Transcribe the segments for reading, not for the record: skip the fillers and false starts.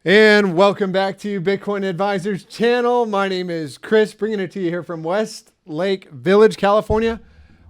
And welcome back to Bitcoin Advisors channel. My name is Chris, bringing it to you here from Westlake Village, California,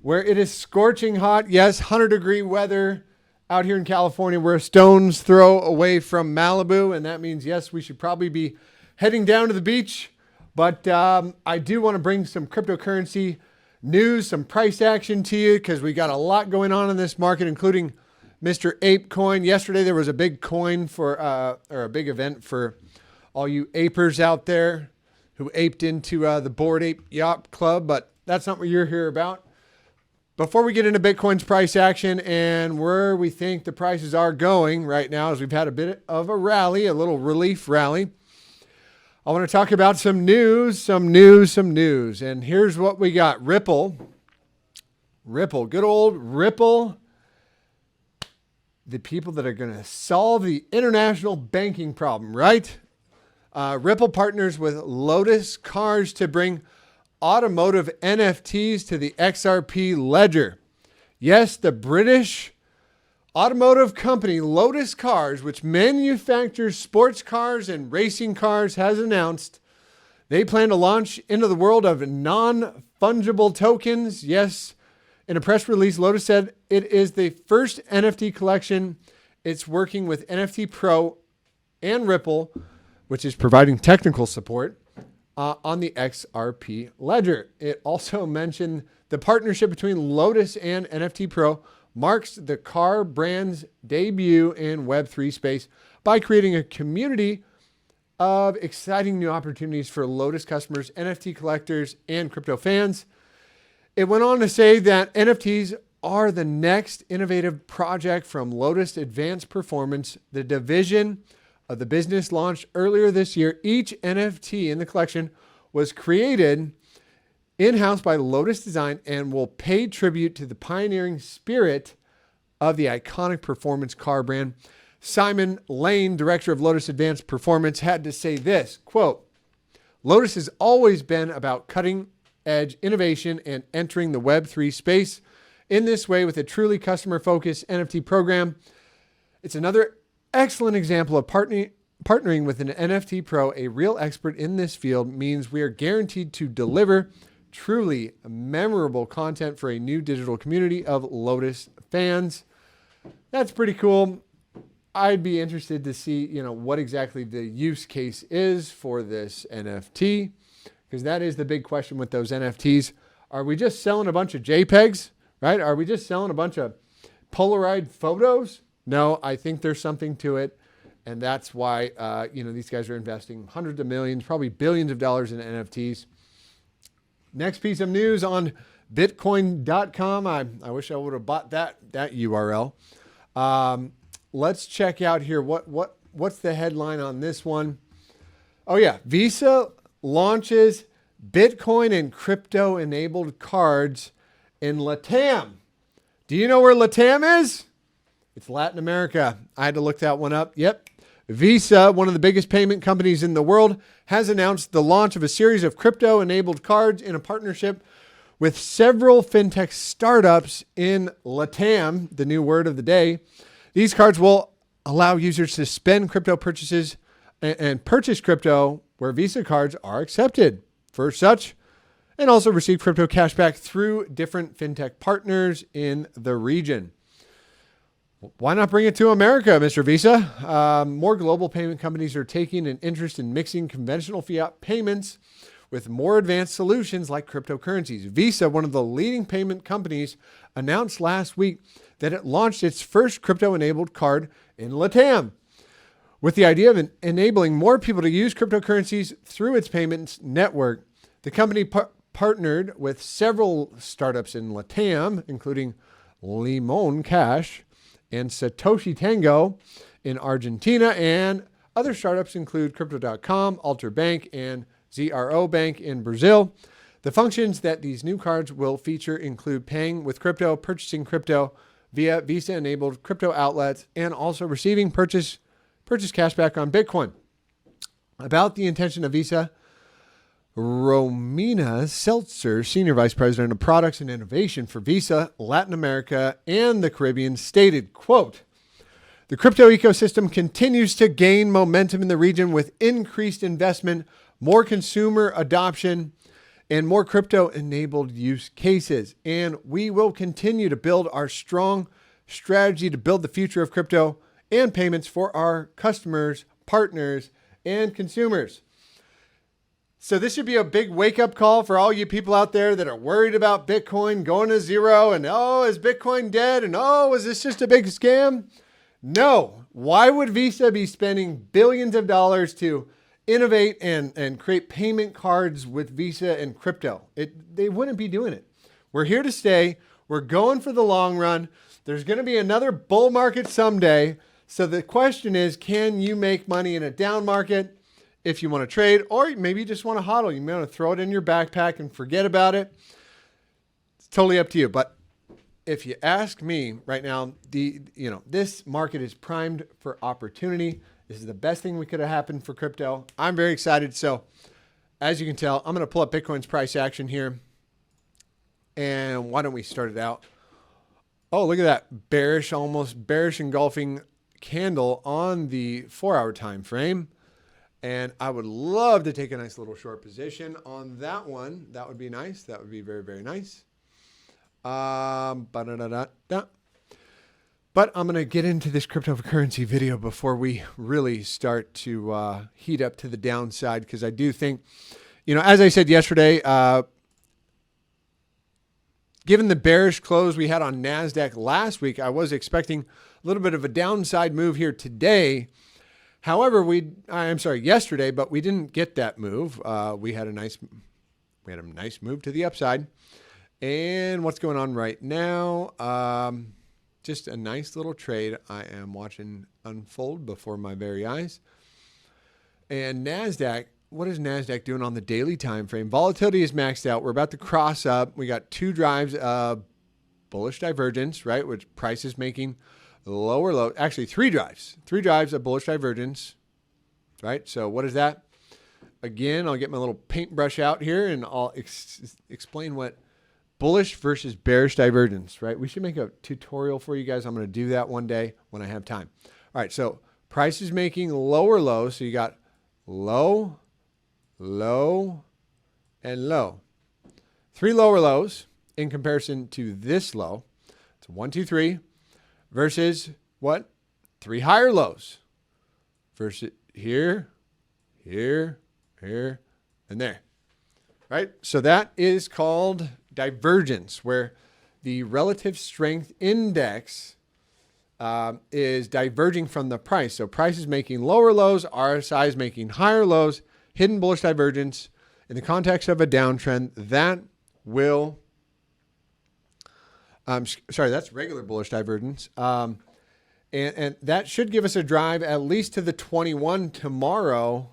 where it is scorching hot. Yes, 100-degree weather out here in California. We're a stone's throw away from Malibu, and that means, yes, we should probably be heading down to the beach. But I do want to bring some cryptocurrency news, some price action to you, because we got a lot going on in this market, including Mr. Ape Coin. Yesterday, there was a big coin for, or a big event for all you apers out there who aped into the Bored Ape Yacht Club, but that's not what you're here about. Before we get into Bitcoin's price action and where we think the prices are going right now, as we've had a bit of a rally, a little relief rally, I want to talk about some news. And here's what we got. Ripple, good old Ripple. The people that are going to solve the international banking problem, right? Ripple partners with Lotus Cars to bring automotive NFTs to the XRP ledger. Yes, the British automotive company Lotus Cars, which manufactures sports cars and racing cars, has announced they plan to launch into the world of non-fungible tokens. Yes, in a press release, Lotus said it is the first NFT collection. It's working with NFT Pro and Ripple, which is providing technical support on the XRP ledger. It also mentioned the partnership between Lotus and NFT Pro marks the car brand's debut in Web3 space by creating a community of exciting new opportunities for Lotus customers, NFT collectors, and crypto fans. It went on to say that NFTs are the next innovative project from Lotus Advanced Performance, the division of the business launched earlier this year. Each NFT in the collection was created in-house by Lotus Design and will pay tribute to the pioneering spirit of the iconic performance car brand. Simon Lane, director of Lotus Advanced Performance, had to say this, quote, "Lotus has always been about cutting edge innovation and entering the Web3 space in this way with a truly customer-focused NFT program. It's another excellent example of partnering with an NFT pro, a real expert in this field, means we are guaranteed to deliver truly memorable content for a new digital community of Lotus fans." That's pretty cool. I'd be interested to see, what exactly the use case is for this NFT, because that is the big question with those NFTs. Are we just selling a bunch of JPEGs, right? Are we just selling a bunch of Polaroid photos? No, I think there's something to it. And that's why, these guys are investing hundreds of millions, probably billions of dollars in NFTs. Next piece of news on Bitcoin.com. I wish I would have bought that URL. Let's check out here. What's the headline on this one? Oh yeah, Visa launches Bitcoin and crypto-enabled cards in LATAM. Do you know where LATAM is? It's Latin America. I had to look that one up. Yep. Visa, one of the biggest payment companies in the world, has announced the launch of a series of crypto-enabled cards in a partnership with several fintech startups in LATAM, the new word of the day. These cards will allow users to spend crypto purchases and purchase crypto where Visa cards are accepted for such, and also receive crypto cashback through different fintech partners in the region. Why not bring it to America, Mr. Visa? More global payment companies are taking an interest in mixing conventional fiat payments with more advanced solutions like cryptocurrencies. Visa, one of the leading payment companies, announced last week that it launched its first crypto-enabled card in LATAM, with the idea of enabling more people to use cryptocurrencies through its payments network. The company partnered with several startups in LATAM, including Limon Cash and Satoshi Tango in Argentina, and other startups include Crypto.com, Alter Bank, and ZRO Bank in Brazil. The functions that these new cards will feature include paying with crypto, purchasing crypto via Visa-enabled crypto outlets, and also receiving purchase cashback on Bitcoin. About the intention of Visa, Romina Seltzer, Senior Vice President of Products and Innovation for Visa, Latin America, and the Caribbean, stated, quote, The crypto ecosystem continues to gain momentum in the region with increased investment, more consumer adoption, and more crypto-enabled use cases. And we will continue to build our strong strategy to build the future of crypto and payments for our customers, partners, and consumers. So this should be a big wake-up call for all you people out there that are worried about Bitcoin going to zero and, oh, is Bitcoin dead? And, oh, is this just a big scam? No. Why would Visa be spending billions of dollars to innovate and create payment cards with Visa and crypto? They wouldn't be doing it. We're here to stay. We're going for the long run. There's going to be another bull market someday. So the question is, can you make money in a down market? If you want to trade, or maybe you just want to hodl, you may want to throw it in your backpack and forget about it. It's totally up to you. But if you ask me right now, this market is primed for opportunity. This is the best thing we could have happened for crypto. I'm very excited. So as you can tell, I'm going to pull up Bitcoin's price action here. And why don't we start it out? Oh, look at that bearish, almost bearish engulfing candle on the 4-hour time frame. And I would love to take a nice little short position on that one. That would be nice. That would be very, very nice. But I'm going to get into this cryptocurrency video before we really start to heat up to the downside, because I do think, as I said yesterday, given the bearish close we had on NASDAQ last week, I was expecting a little bit of a downside move here today. However, yesterday, but we didn't get that move. We had a nice move to the upside. And what's going on right now? Just a nice little trade I am watching unfold before my very eyes. And NASDAQ, what is NASDAQ doing on the daily time frame? Volatility is maxed out. We're about to cross up. We got 2 drives of bullish divergence, right? Which price is making lower low, actually 3 drives of bullish divergence, right? So what is that? Again, I'll get my little paintbrush out here and I'll explain what bullish versus bearish divergence, right? We should make a tutorial for you guys. I'm going to do that one day when I have time. All right. So price is making lower low. So you got low, low, and low. 3 lower lows in comparison to this low. It's 1, 2, 3. Versus what? 3 higher lows. Versus here, here, here, and there. Right? So that is called divergence, where the relative strength index is diverging from the price. So price is making lower lows, RSI is making higher lows, hidden bullish divergence. In the context of a downtrend, that will... that's regular bullish divergence. And that should give us a drive at least to the 21 tomorrow,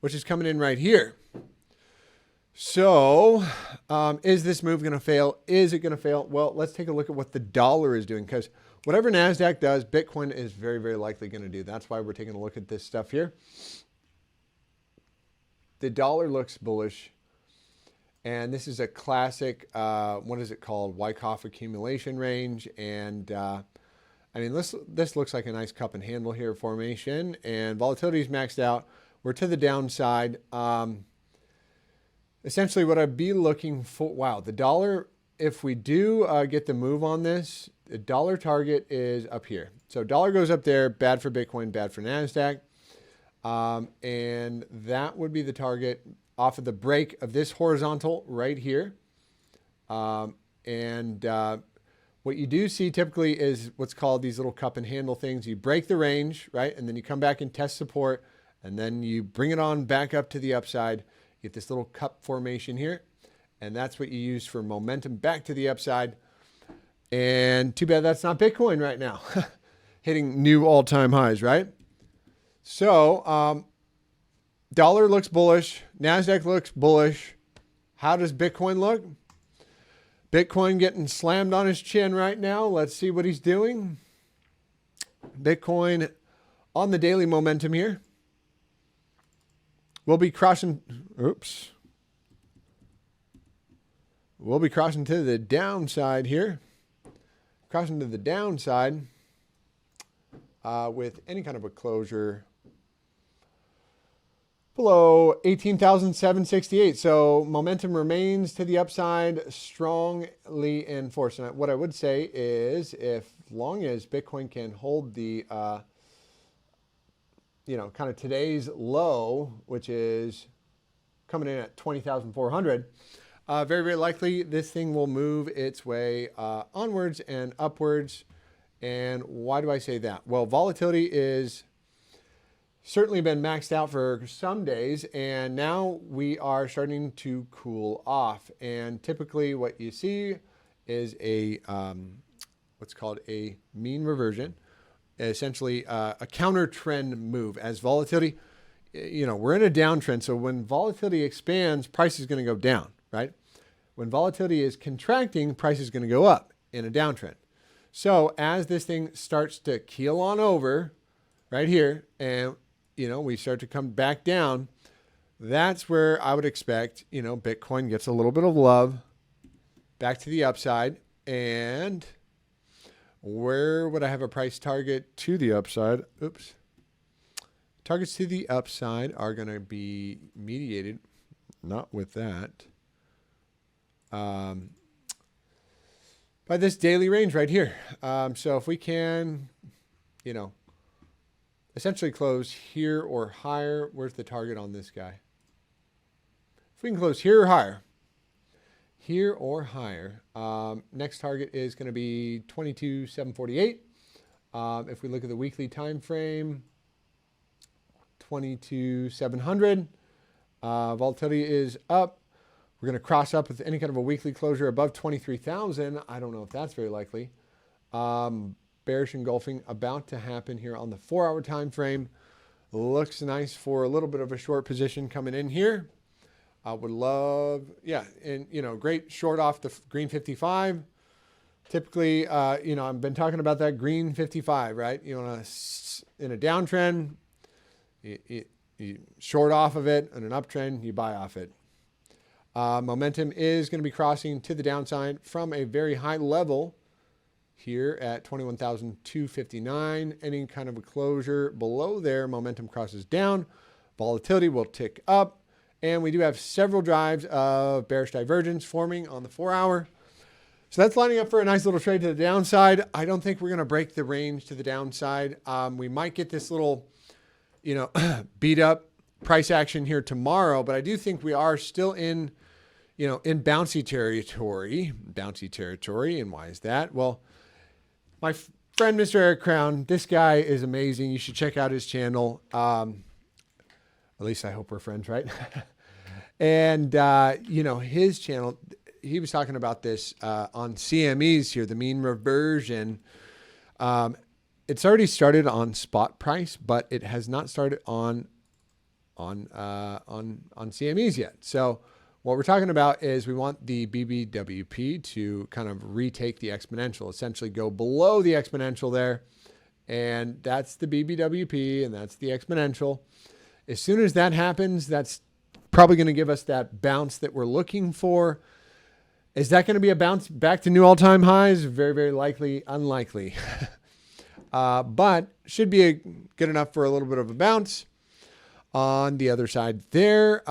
which is coming in right here. So is this move going to fail? Is it going to fail? Well, let's take a look at what the dollar is doing, because whatever NASDAQ does, Bitcoin is very, very likely going to do. That's why we're taking a look at this stuff here. The dollar looks bullish. And this is a classic, what is it called? Wyckoff accumulation range. And this looks like a nice cup and handle here formation. And volatility is maxed out. We're to the downside. Essentially what I'd be looking for, wow, the dollar, if we do get the move on this, the dollar target is up here. So dollar goes up there, bad for Bitcoin, bad for NASDAQ. And that would be the target off of the break of this horizontal right here. What you do see typically is what's called these little cup and handle things. You break the range, right? And then you come back and test support, and then you bring it on back up to the upside. You get this little cup formation here, and that's what you use for momentum back to the upside. And too bad that's not Bitcoin right now, hitting new all-time highs, right? So, dollar looks bullish. NASDAQ looks bullish. How does Bitcoin look? Bitcoin getting slammed on his chin right now. Let's see what he's doing. Bitcoin on the daily momentum here. We'll be crossing, we'll be crossing to the downside here. Crossing to the downside. with any kind of a closure below 18,768. So momentum remains to the upside, strongly enforced. And what I would say is, if long as Bitcoin can hold the, kind of today's low, which is coming in at 20,400, very, very likely this thing will move its way onwards and upwards. And why do I say that? Well, volatility is certainly been maxed out for some days, and now we are starting to cool off. And typically what you see is a what's called a mean reversion, essentially a counter trend move. As volatility, we're in a downtrend, so when volatility expands, price is going to go down, right? When volatility is contracting, price is going to go up in a downtrend. So as this thing starts to keel on over right here, and we start to come back down, that's where I would expect, Bitcoin gets a little bit of love back to the upside. And where would I have a price target to the upside? Oops. Targets to the upside are going to be mediated, not with that, by this daily range right here. So if we can, essentially close here or higher. Where's the target on this guy? If we can close here or higher, next target is going to be 22,748. If we look at the weekly time frame, 22,700. Volatility is up. We're going to cross up with any kind of a weekly closure above 23,000. I don't know if that's very likely. Bearish engulfing about to happen here on the 4-hour time frame. Looks nice for a little bit of a short position coming in here. I would love, and great short off the green 55. Typically, I've been talking about that green 55, right? In a downtrend, you short off of it, and an uptrend, you buy off it. Momentum is going to be crossing to the downside from a very high level here at 21,259. Any kind of a closure below there, momentum crosses down. Volatility will tick up. And we do have several drives of bearish divergence forming on the 4-hour. So that's lining up for a nice little trade to the downside. I don't think we're going to break the range to the downside. We might get this little, beat up price action here tomorrow, but I do think we are still in bouncy territory. And why is that? Well, my friend, Mr. Eric Crown, this guy is amazing. You should check out his channel. At least I hope we're friends, right? And, his channel, he was talking about this on CMEs here, the mean reversion. It's already started on spot price, but it has not started on CMEs yet. So what we're talking about is we want the BBWP to kind of retake the exponential, essentially go below the exponential there. And that's the BBWP, and that's the exponential. As soon as that happens, that's probably going to give us that bounce that we're looking for. Is that going to be a bounce back to new all-time highs? Very, very likely, unlikely. But should be good enough for a little bit of a bounce. On the other side there,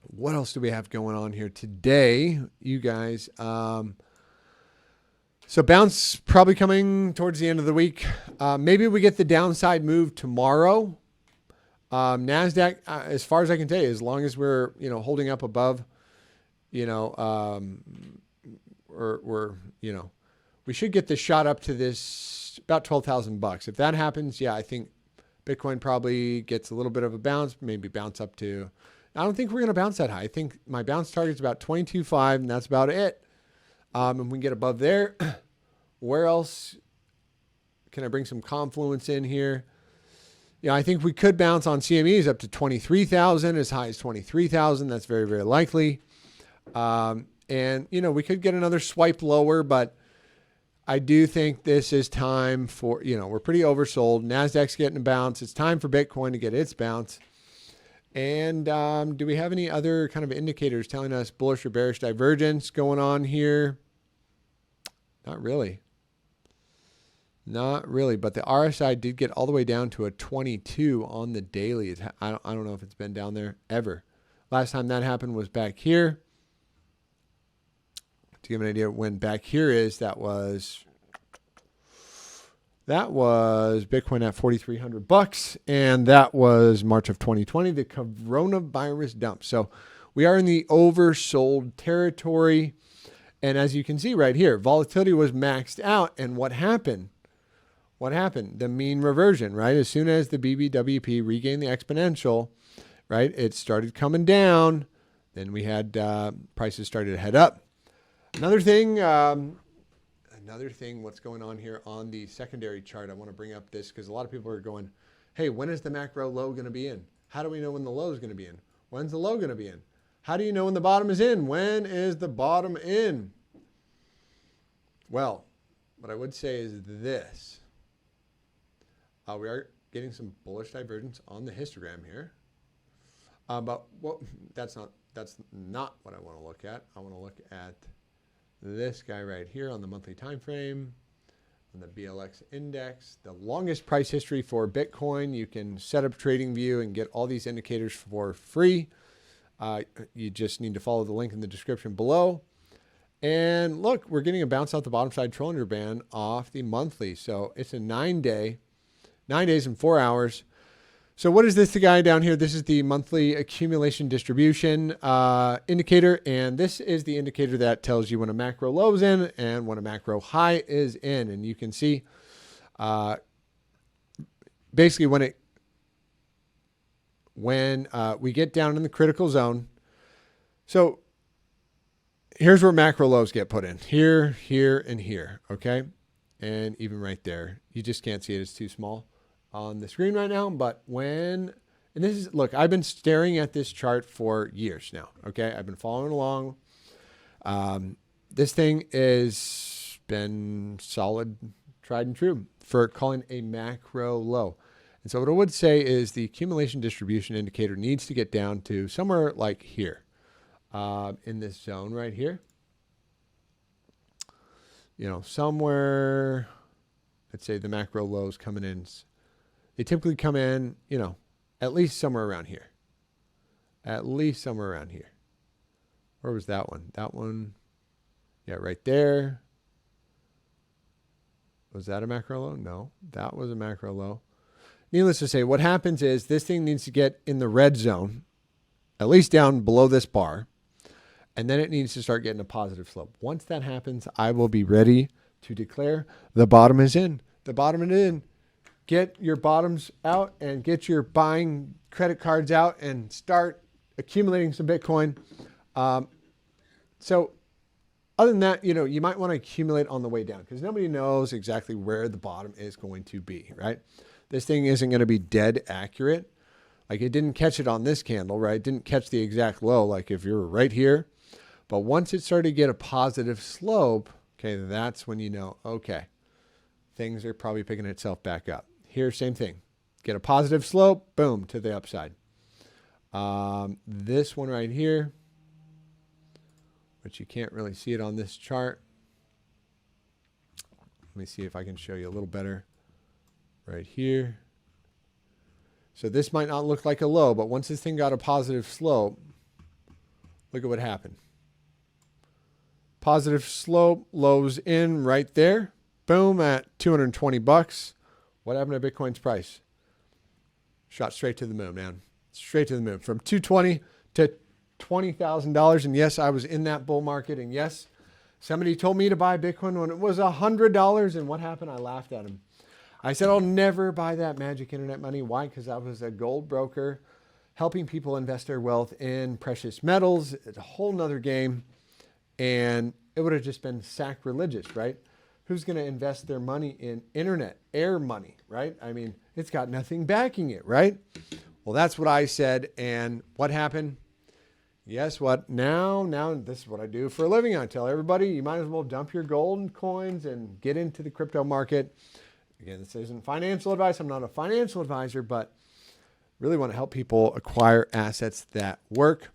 what else do we have going on here today, you guys? So bounce probably coming towards the end of the week. Maybe we get the downside move tomorrow. NASDAQ, as far as I can tell you, as long as we're, holding up above, we should get this shot up to this about $12,000. If that happens, I think Bitcoin probably gets a little bit of a bounce, maybe bounce up to, I don't think we're going to bounce that high. I think my bounce target is about 22.5, and that's about it. And we can get above there. Where else can I bring some confluence in here? I think we could bounce on CMEs up to 23,000, as high as 23,000. That's very, very likely. And, we could get another swipe lower, but I do think this is time for, we're pretty oversold. NASDAQ's getting a bounce. It's time for Bitcoin to get its bounce. And do we have any other kind of indicators telling us bullish or bearish divergence going on here? Not really. Not really, but the RSI did get all the way down to a 22 on the daily. I don't know if it's been down there ever. Last time that happened was back here. To give an idea when back here is, that was Bitcoin at 4,300 bucks, and that was March of 2020, the coronavirus dump. So we are in the oversold territory, and as you can see right here, volatility was maxed out, and what happened? What happened? The mean reversion, right? As soon as the BBWP regained the exponential, right, it started coming down. Then we had prices started to head up. Another thing, what's going on here on the secondary chart, I want to bring up this because a lot of people are going, hey, when is the macro low going to be in? How do we know when the low is going to be in? When's the low going to be in? How do you know when the bottom is in? When is the bottom in? Well, what I would say is this. We are getting some bullish divergence on the histogram here. But that's not what I want to look at. I want to look at this guy right here on the monthly time frame, on the BLX index, the longest price history for Bitcoin. You can set up TradingView and get all these indicators for free. You just need to follow the link in the description below. And look, we're getting a bounce out the bottom side Trailing band off the monthly. So it's a 9 days and 4 hours. So what is this guy down here? This is the monthly accumulation distribution indicator. And this is the indicator that tells you when a macro low is in and when a macro high is in. And you can see basically when we get down in the critical zone. So here's where macro lows get put in. Here, here, and here. Okay. And even right there. You just can't see it. It's too small on the screen right now, but and this is, look, I've been staring at this chart for years now. Okay. I've been following along. This thing has been solid, tried and true for calling a macro low. And so what I would say is the accumulation distribution indicator needs to get down to somewhere like here, in this zone right here, somewhere, let's say the macro lows coming in. They typically come in, at least somewhere around here. At least somewhere around here. Where was that one? That one, yeah, right there. Was that a macro low? No, that was a macro low. Needless to say, what happens is this thing needs to get in the red zone, at least down below this bar, and then it needs to start getting a positive slope. Once that happens, I will be ready to declare the bottom is in. The bottom is in. Get your bottoms out and get your buying credit cards out and start accumulating some Bitcoin. So other than that, you might want to accumulate on the way down because nobody knows exactly where the bottom is going to be, right? This thing isn't going to be dead accurate. Like it didn't catch it on this candle, right? It didn't catch the exact low, like if you're right here. But once it started to get a positive slope, okay, that's when you know, okay, things are probably picking itself back up. Here, same thing. Get a positive slope, boom, to the upside. This one right here, which you can't really see it on this chart. Let me see if I can show you a little better right here. So this might not look like a low, but once this thing got a positive slope, look at what happened. Positive slope, lows in right there. Boom, at 220 bucks. What happened to Bitcoin's price? Shot straight to the moon, man. Straight to the moon. From 220 to $20,000. And yes, I was in that bull market. And yes, somebody told me to buy Bitcoin when it was $100. And what happened? I laughed at him. I said, I'll never buy that magic internet money. Why? Because I was a gold broker helping people invest their wealth in precious metals. It's a whole nother game. And it would have just been sacrilegious, right? Who's going to invest their money in internet, air money, right? I mean, it's got nothing backing it, right? Well, that's what I said. And what happened? Guess what? Now this is what I do for a living. I tell everybody, you might as well dump your gold and coins and get into the crypto market. Again, this isn't financial advice. I'm not a financial advisor, but really want to help people acquire assets that work.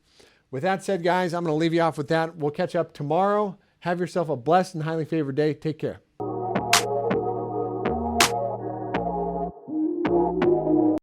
With that said, guys, I'm going to leave you off with that. We'll catch up tomorrow. Have yourself a blessed and highly favored day. Take care.